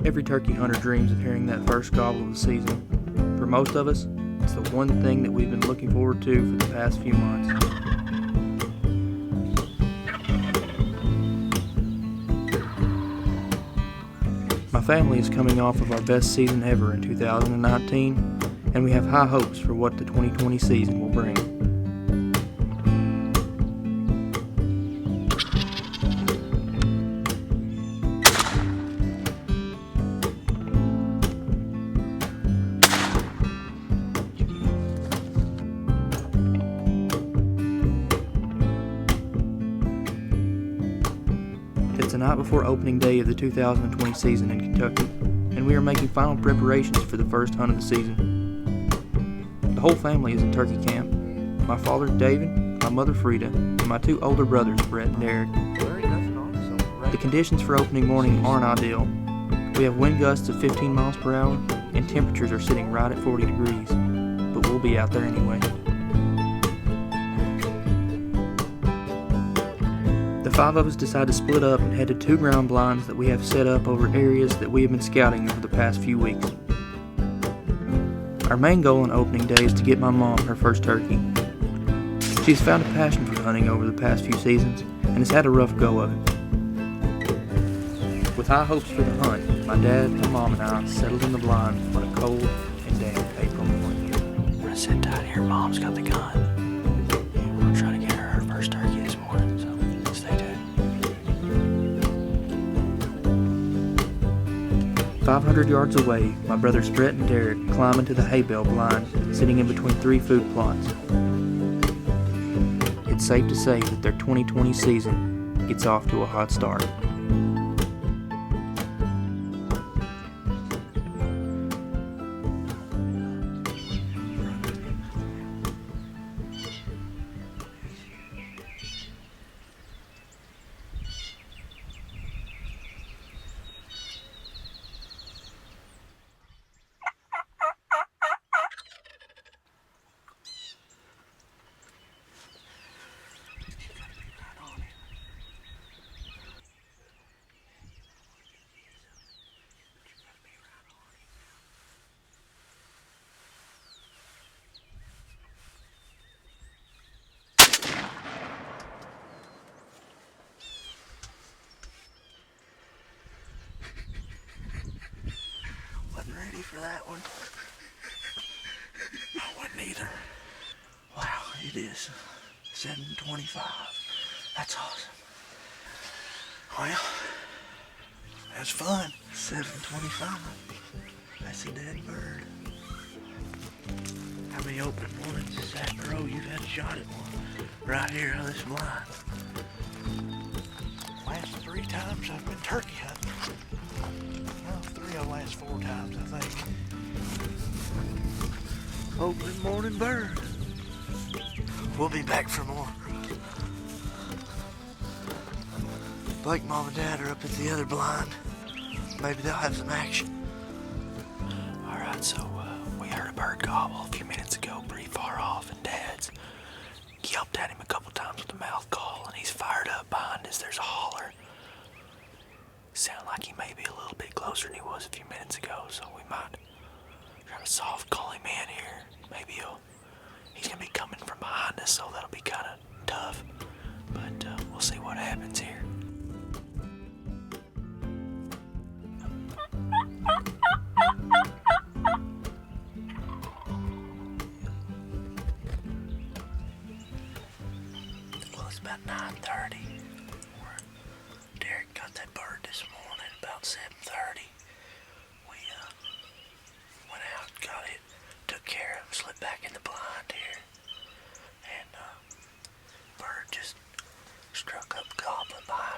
Every turkey hunter dreams of hearing that first gobble of the season. For most of us, it's the one thing that we've been looking forward to for the past few months. My family is coming off of our best season ever in 2019, and we have high hopes for what the 2020 season will bring. It's the night before opening day of the 2020 season in Kentucky, and we are making final preparations for the first hunt of the season. The whole family is in turkey camp. My father, David, my mother, Frida, and my two older brothers, Brett and Derek. The conditions for opening morning aren't ideal. We have wind gusts of 15 miles per hour, and temperatures are sitting right at 40 degrees, but we'll be out there anyway. The five of us decide to split up and head to two ground blinds that we have set up over areas that we have been scouting over the past few weeks. Our main goal on opening day is to get my mom her first turkey. She's found a passion for hunting over the past few seasons and has had a rough go of it. With high hopes for the hunt, my dad, my mom, and I settled in the blind on a cold and damp April morning. We're gonna sit tight here. Mom's got the gun. We're trying to get her first turkey this morning, so stay tuned. 500 yards away, my brothers Brett and Derek climb into the hay bale blind, sitting in between three food plots. It's safe to say that their 2020 season gets off to a hot start. Wasn't ready for that one. I wasn't either. Wow, it is 7:25. That's awesome. Well, that's fun. 7:25. That's a dead bird. How many open mornings is that in a row you've had a shot at one? Right here on this blind. Last 3 times I've been turkey hunting. Well, 3 of the last 4 times, I think. Open morning bird. We'll be back for more. Blake, Mom, and Dad are up at the other blind. Maybe they'll have some action. Alright, so we heard a bird gobble a few minutes ago, pretty far off, and Dad's yelped at him a couple times with a mouth call, and he's fired up behind us. There's a holler. Sound like he may be a little bit closer than he was a few minutes ago, so we might try to soft call him in here. Maybe he's gonna be coming from behind us, so that'll be kind of tough. But we'll see what happens here. Well, it's about 9:30. Derek got that bird this morning about 7:30. We went out, got it, took care of it, slipped back in the blind here, and bird just struck up gobbling behind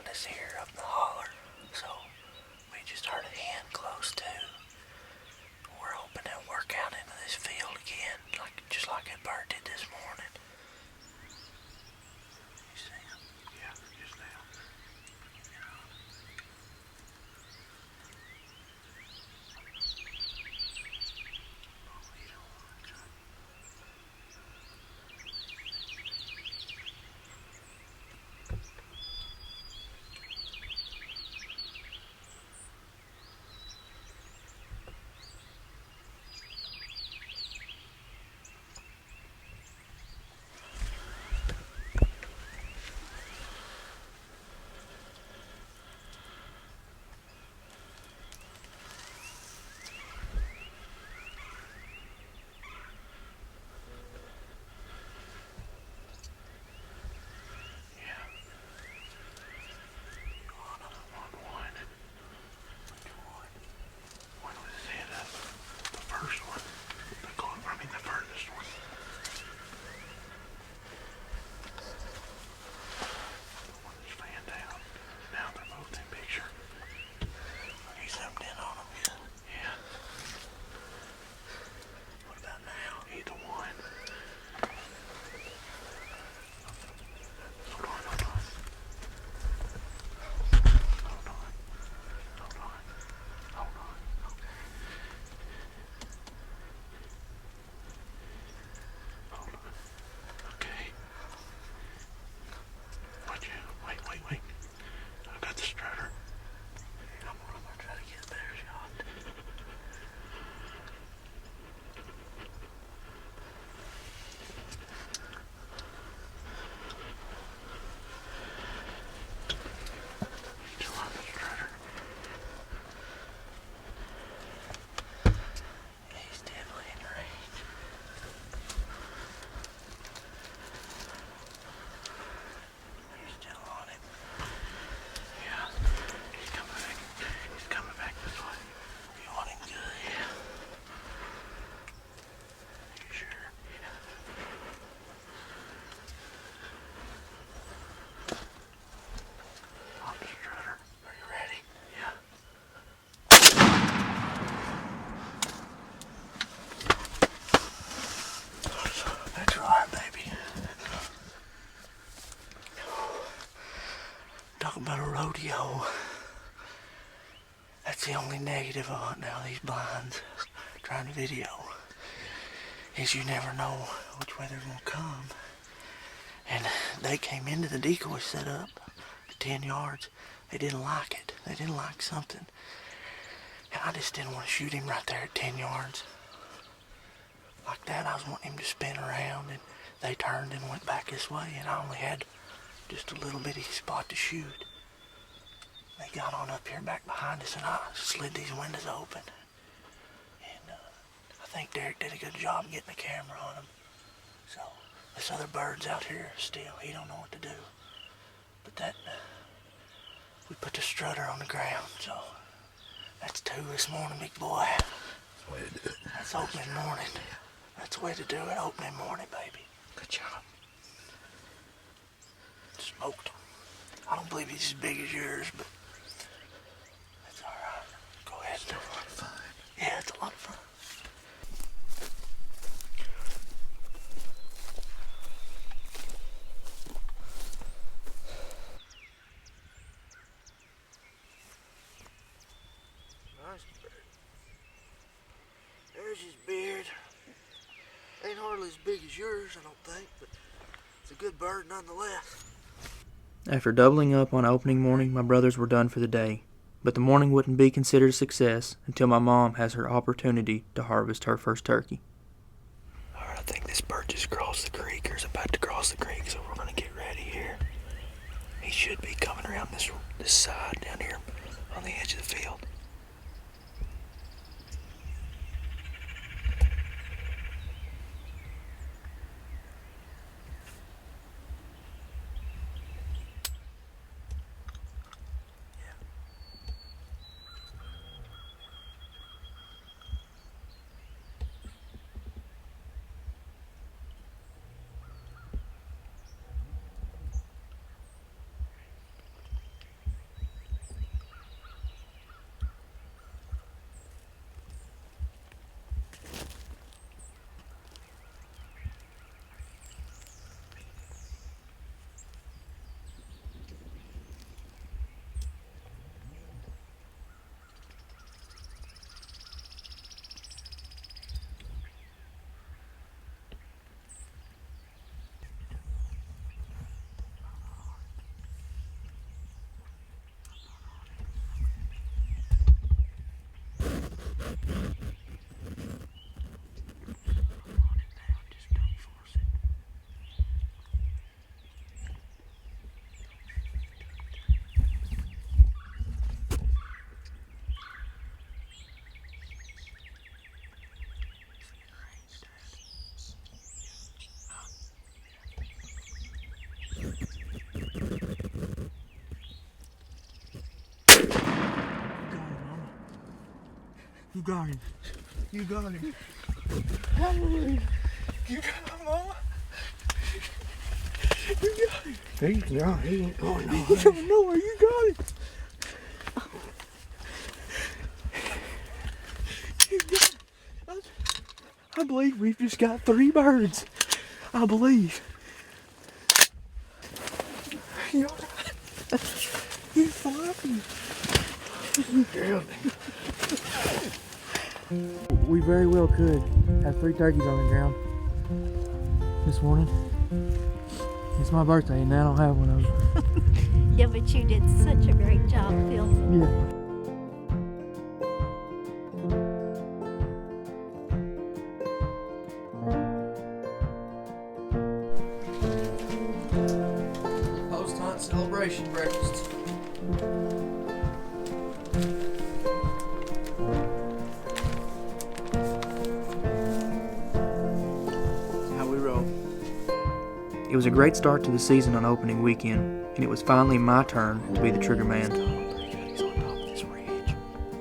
That's the only negative of hunting out these blinds, trying to video, is you never know which way they're gonna come. And they came into the decoy setup at 10 yards. They didn't like it. They didn't like something. And I just didn't want to shoot him right there at 10 yards. Like that, I was wanting him to spin around, and they turned and went back this way, and I only had just a little bitty spot to shoot. They got on up here back behind us, and I slid these windows open. And I think Derek did a good job getting the camera on him. So this other bird's out here still. He don't know what to do. But that, we put the strutter on the ground, so that's 2 this morning, big boy. That's the way to do it. That's opening morning. That's the way to do it, opening morning, baby. Good job. Smoked him. I don't believe he's as big as yours, but that's all right. Go ahead. Still a lot of fun. Yeah, it's a lot of fun. Nice bird. There's his beard. Ain't hardly as big as yours, I don't think, but it's a good bird nonetheless. After doubling up on opening morning, my brothers were done for the day. But the morning wouldn't be considered a success until my mom has her opportunity to harvest her first turkey. Alright, I think this bird just crossed the creek, or is about to cross the creek, so we're gonna get ready here. He should be coming around this side down here on the edge of the field. You got him. You got him. Hallelujah. You got him, Mama. You got him. He ain't going nowhere. He don't know where you got him. You got him. I believe we've just got 3 birds. I believe. You fine. We very well could have 3 turkeys on the ground this morning. It's my birthday and I don't have one of them. Yeah, but you did such a great job filming. Yeah. Post-hunt celebration breakfast. How we roll. It was a great start to the season on opening weekend, and it was finally my turn to be the trigger man.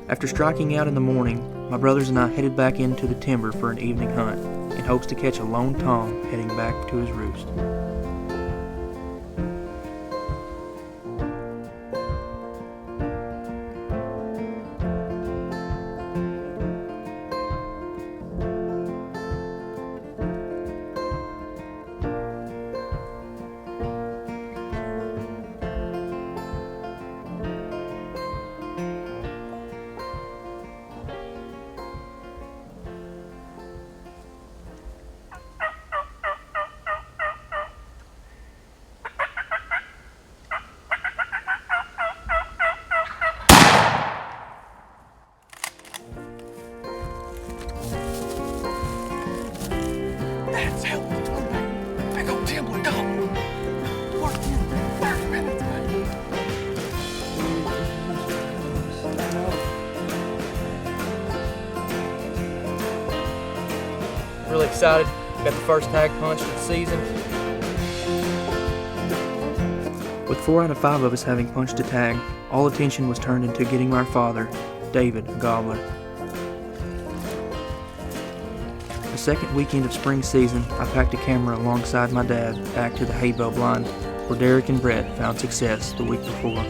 After striking out in the morning, my brothers and I headed back into the timber for an evening hunt in hopes to catch a lone tom heading back to his roost. Really excited. Got the first tag punched of the season. With 4 out of 5 of us having punched a tag, all attention was turned into getting our father, David, a gobbler. The second weekend of spring season, I packed a camera alongside my dad back to the hay bale blind where Derek and Brett found success the week before.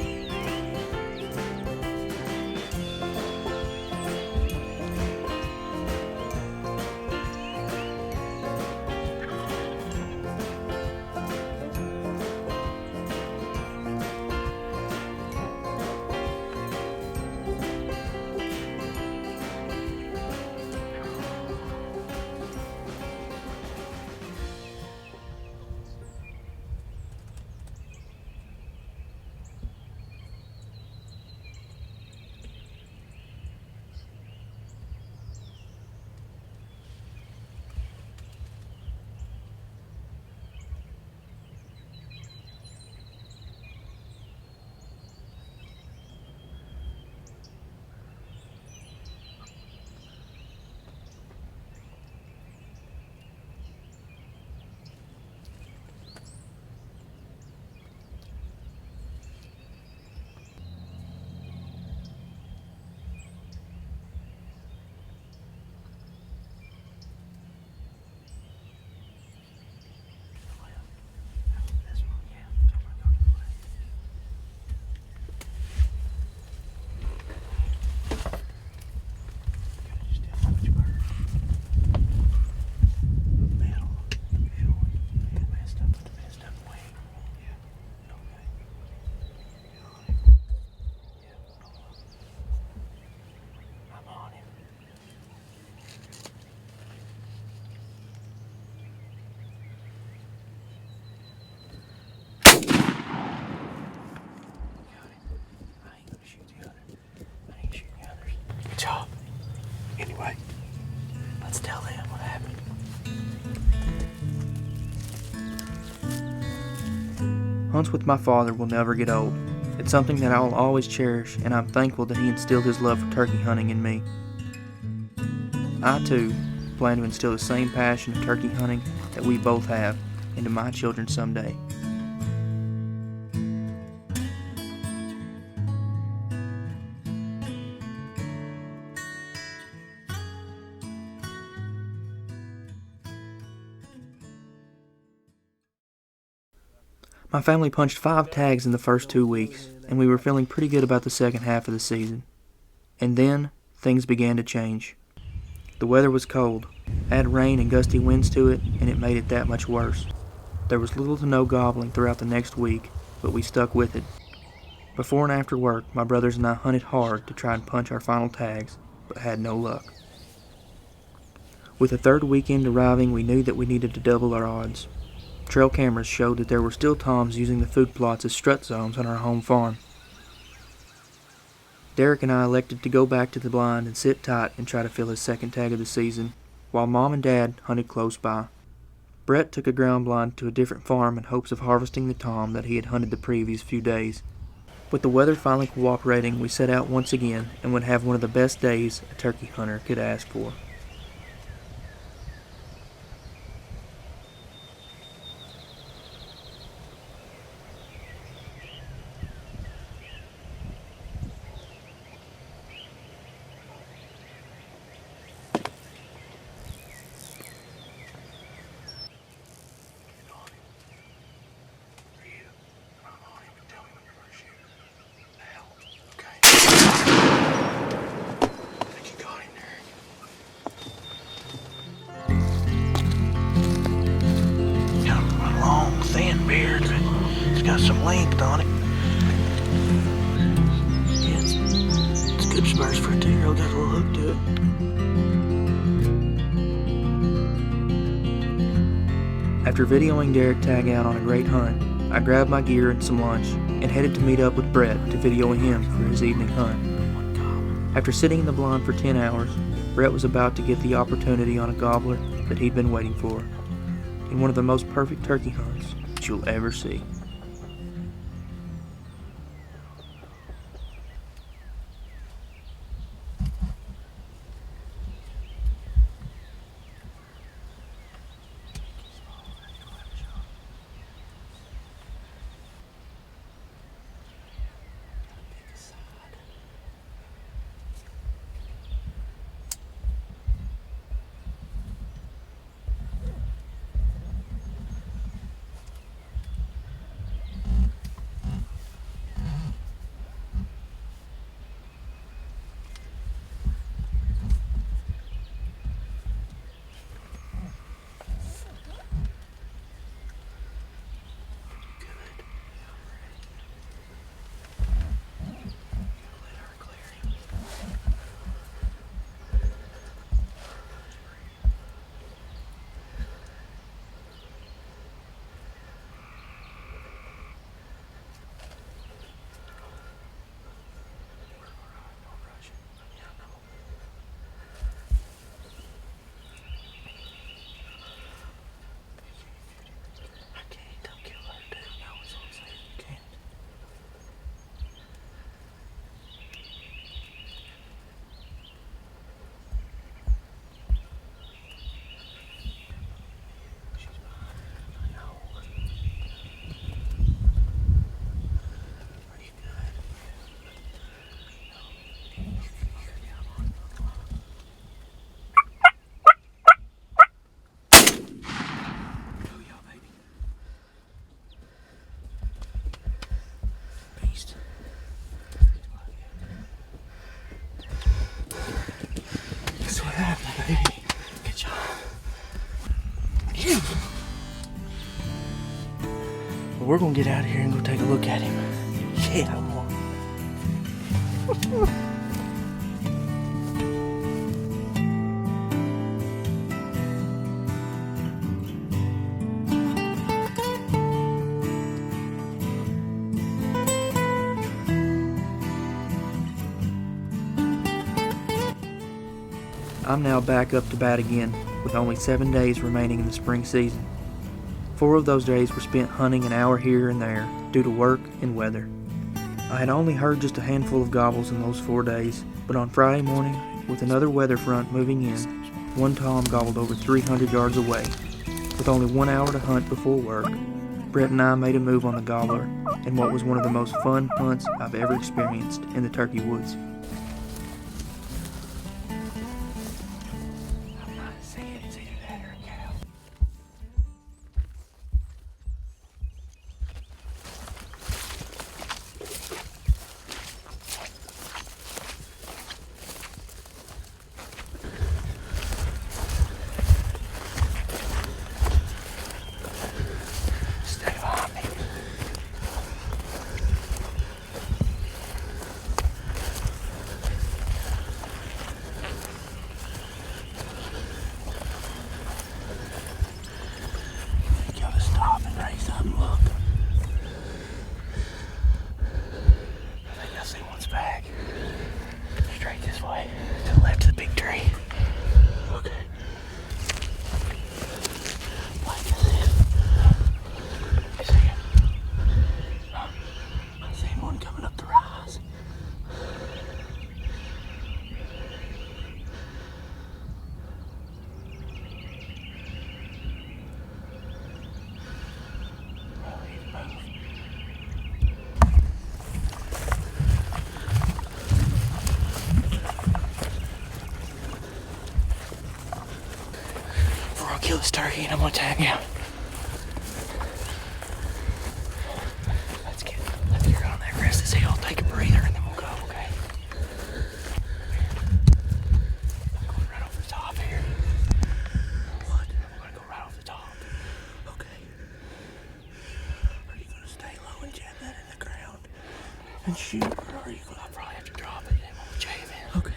Good job. Anyway, let's tell them what happened. Hunts with my father will never get old. It's something that I will always cherish, and I'm thankful that he instilled his love for turkey hunting in me. I, too, plan to instill the same passion of turkey hunting that we both have into my children someday. My family punched 5 tags in the first 2 weeks, and we were feeling pretty good about the second half of the season. And then, things began to change. The weather was cold. Add rain and gusty winds to it, and it made it that much worse. There was little to no gobbling throughout the next week, but we stuck with it. Before and after work, my brothers and I hunted hard to try and punch our final tags, but had no luck. With the third weekend arriving, we knew that we needed to double our odds. Trail cameras showed that there were still toms using the food plots as strut zones on our home farm. Derek and I elected to go back to the blind and sit tight and try to fill his second tag of the season, while Mom and Dad hunted close by. Brett took a ground blind to a different farm in hopes of harvesting the tom that he had hunted the previous few days. With the weather finally cooperating, we set out once again and would have one of the best days a turkey hunter could ask for. Got some length on it. Yeah, it's good spurs for a 2-year-old. Got a little hook to it. After videoing Derek tag out on a great hunt, I grabbed my gear and some lunch and headed to meet up with Brett to video him for his evening hunt. After sitting in the blind for 10 hours, Brett was about to get the opportunity on a gobbler that he'd been waiting for, in one of the most perfect turkey hunts that you'll ever see. But we're gonna get out of here and go take a look at him. Yeah, I'm on. I'm now back up to bat again, with only 7 days remaining in the spring season. 4 of those days were spent hunting an hour here and there due to work and weather. I had only heard just a handful of gobbles in those 4 days, but on Friday morning, with another weather front moving in, one tom gobbled over 300 yards away. With only 1 hour to hunt before work, Brett and I made a move on the gobbler in what was one of the most fun hunts I've ever experienced in the turkey woods. Kill this turkey and I'm gonna tag you. Let's get on that crest of this hill, take a breather, and then we'll go, okay? I'm going right over the top here. What? I'm gonna go right off the top. Okay. Are you gonna stay low and jab that in the ground and shoot, or are you gonna? I'll probably have to drop it and then we'll jab in. Okay.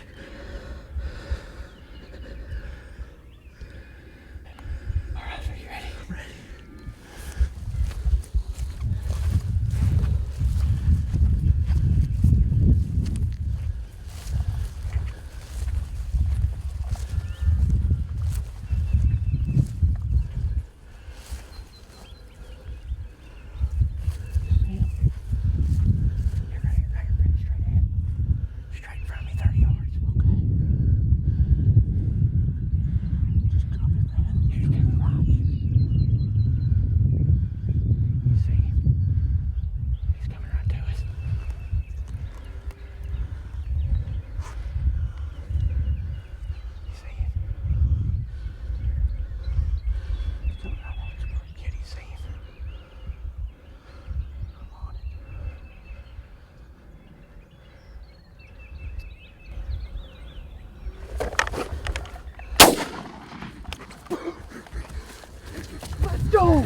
No!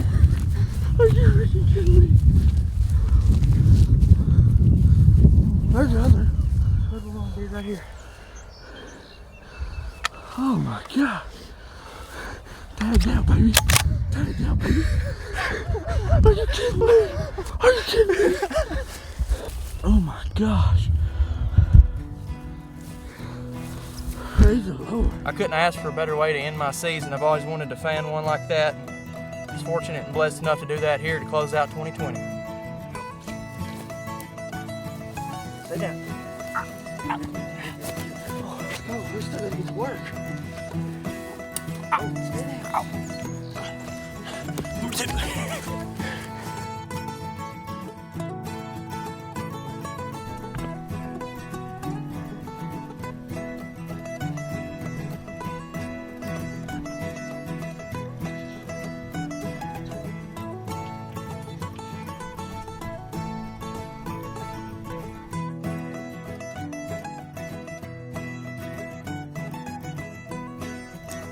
Are you freaking kidding me? There's another long beard right here. Oh my god. Tag down, baby. Tag down, baby. Are you kidding me? Are you kidding me? Oh my gosh. Praise the Lord. I couldn't ask for a better way to end my season. I've always wanted to fan one like that. I was fortunate and blessed enough to do that here to close out 2020. Sit down. Oh, we're still gonna get to work.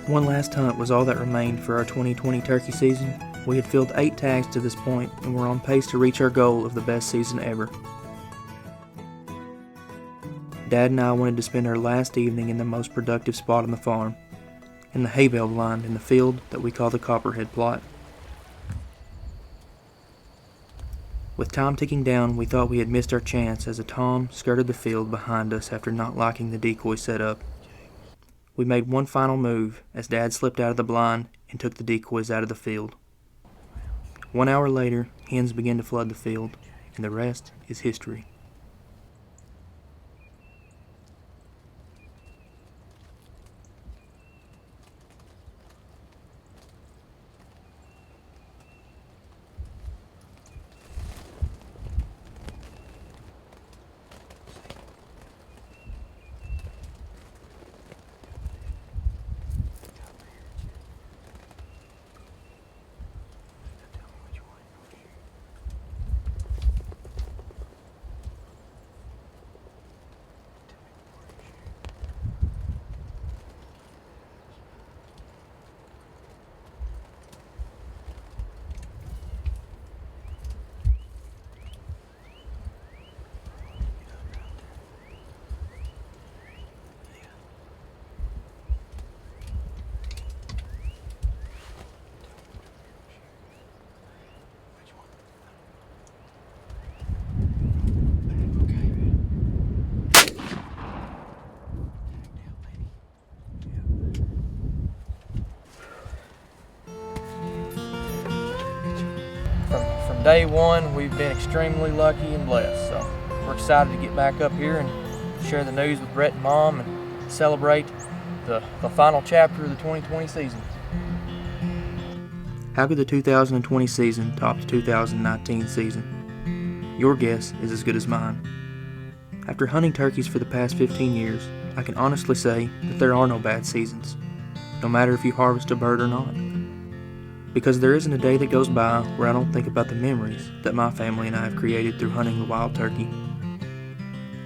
One last hunt was all that remained for our 2020 turkey season. We had filled 8 tags to this point and were on pace to reach our goal of the best season ever. Dad and I wanted to spend our last evening in the most productive spot on the farm, in the hay bale blind in the field that we call the Copperhead Plot. With time ticking down, we thought we had missed our chance as a tom skirted the field behind us after not liking the decoy setup. We made one final move as Dad slipped out of the blind and took the decoys out of the field. 1 hour later, hens began to flood the field, and the rest is history. From day one, we've been extremely lucky and blessed, so we're excited to get back up here and share the news with Brett and Mom and celebrate the final chapter of the 2020 season. How could the 2020 season top the 2019 season? Your guess is as good as mine. After hunting turkeys for the past 15 years, I can honestly say that there are no bad seasons, no matter if you harvest a bird or not. Because there isn't a day that goes by where I don't think about the memories that my family and I have created through hunting the wild turkey.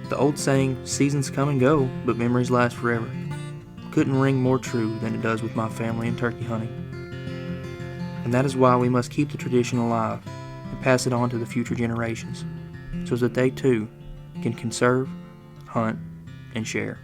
The old saying, seasons come and go, but memories last forever, couldn't ring more true than it does with my family and turkey hunting. And that is why we must keep the tradition alive and pass it on to the future generations, so that they too can conserve, hunt, and share.